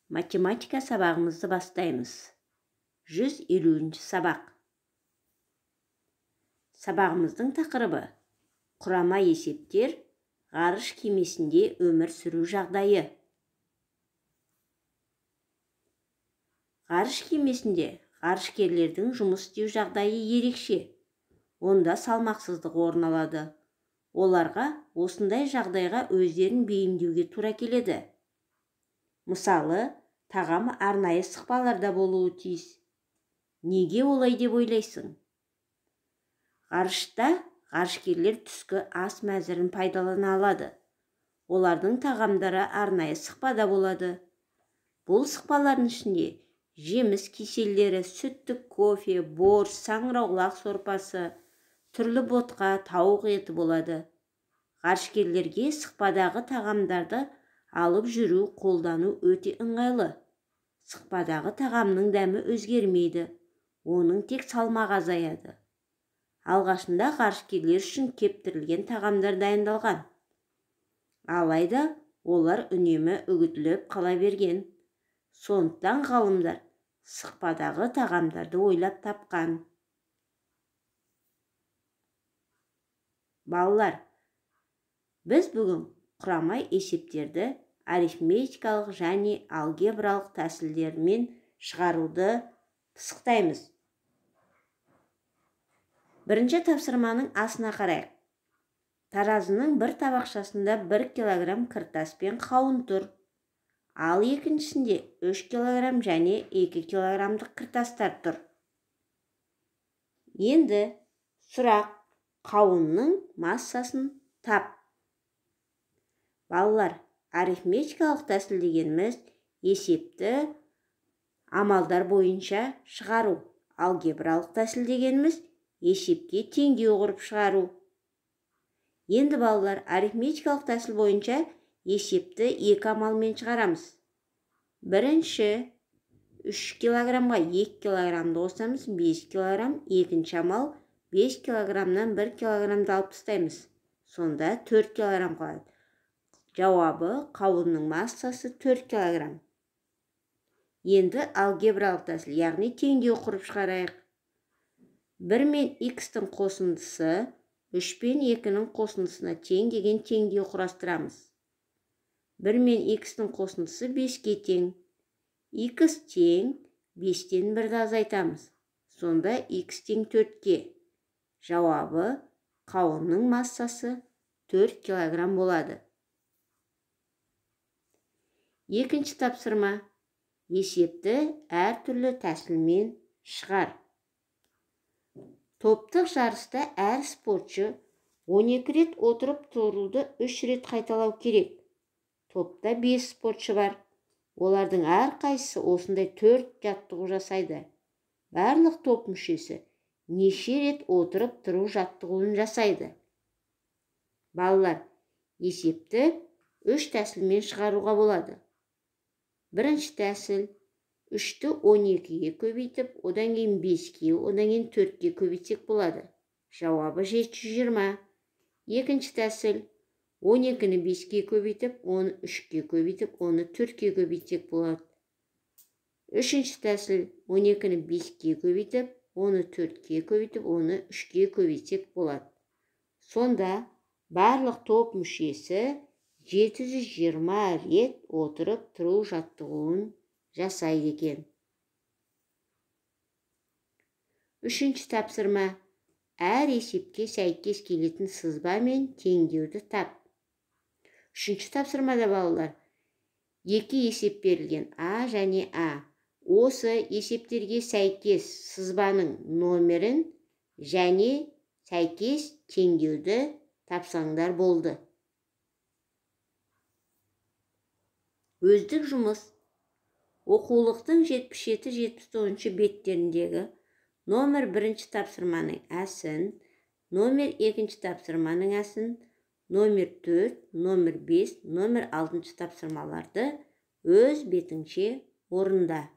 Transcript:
Математика сабағымызды бастаймыз. 150-ші сабақ. Сабағымыздың тақырыбы құрама есептер ғарыш кемесінде өмір сүру жағдайы. Ғарыш кемесінде ғарышкерлердің жұмыс істеу жағдайы ерекше. Онда салмақсыздық орын алады. Оларға осындай жағдайға өздерін бейімдеуге тура келеді. Мысалы, тағам арнайы сықпаларда болуы тиіс. Неге олай деп ойлайсың? Ғарышта ғарышкерлер түскі ас мәзірін пайдалана алады. Олардың тағамдары арнайы сықпада болады. Бұл сықпалардың ішінде жеміс кеселдері, сүттік кофе, борщ, саңырауқұлақ сорпасы, түрлі ботқа, тауық еті болады. Ғарышкерлерге сықпадағы тағамдарды алып жүру, қолдану өте ыңғайлы. Сықпадағы тағамның дәмі өзгермейді. Оның тек салмағы азаяды. Алғашында ғарышкерлер үшін кептірілген тағамдар дайындалған. Алайда олар үнемі үгітіліп қала берген. Сондықтан ғалымдар сықпадағы тағамдарды ойлап тапқан. Балалар, біз бүгін құрама есептерді арифметикалық және алгебралық тәсілдермен шығаруды пысықтаймыз. Бірінші тапсырманың асына қарайық. Таразының бір табақшасында 1 килограмм кіртас пен қауын тұр. Ал екіншісінде 3 килограмм және 2 килограммдық кіртастар тұр. Енді сұрақ: қауынның массасын тап. Балалар, арифметикалық тәсіл дегеніміз есепті амалдар бойынша шығару. Алгебралық тәсіл дегеніміз есепке теңдеу құрып шығару. Енді балалар, арифметикалық тәсіл бойынша есепті 2 амалмен шығарамыз. Бірінші, 3 килограммға 2 килограммды қосамыз, 5 килограмм. Екінші амал, 5 килограммнан 1 килограммды алып тастаймыз. Сонда 4 килограмм қалады. Жауабы: қауынның массасы 4 килограмм. Енді алгебралық тәсіл, яғни теңдеу құрып шығарайық. 1 мен x-тің қосындысы 3 пен 2-нің қосындысына тең деген теңдеу құрастырамыз. 1 мен x-тің қосындысы 5-ке тең. x тең 5-тен 1-ді азайтамыз. Сонда x тең 4-ке. Жауабы: қауынның массасы 4 килограмм болады. Екінші тапсырма: есепті әртүрлі тәсілмен шығар. Топтық жарыста әр спортшы 12 рет отырып тұруды 3 рет қайталау керек. Топта 5 спортшы бар. Олардың әрқайсысы осындай 4 жаттығу жасайды. Барлық топ мүшесі неше рет отырып тұру жаттығуын жасайды? Балалар, есепті 3 тәсілмен шығаруға болады. Бірінші тәсіл: 3-ті 12-ге көбейтіп, одан кейін 5-ке, одан кейін 4-ке көбейтсек болады. Жауабы 720. Екінші тәсіл: 12-ні 5-ке көбейтіп, оны 3-ке көбейтіп, оны 4-ке көбейтсек болады. Үшінші тәсіл: 12-ні 5-ке көбейтіп, оны 4-ке көбейтіп, оны 3-ке көбейтсек болады. Сонда барлық топ мүшесі 720 рет отырып тұру жаттығуын жасайды екен. Үшінші тапсырма: әр есепке сәйкес келетін сызба мен теңдеуді тап. Үшінші тапсырмада балалар, 2 есеп берілген: А және А. Осы есептерге сәйкес сызбаның номерін және сәйкес теңдеуді тапсаңдар болды. Өздік жұмыс: оқулықтың 77-79 беттеріндегі номер 1 тапсырманың әсін, номер 2 тапсырманың әсін, номер 4, номер 5, номер 6 тапсырмаларды өз бетіңше орында.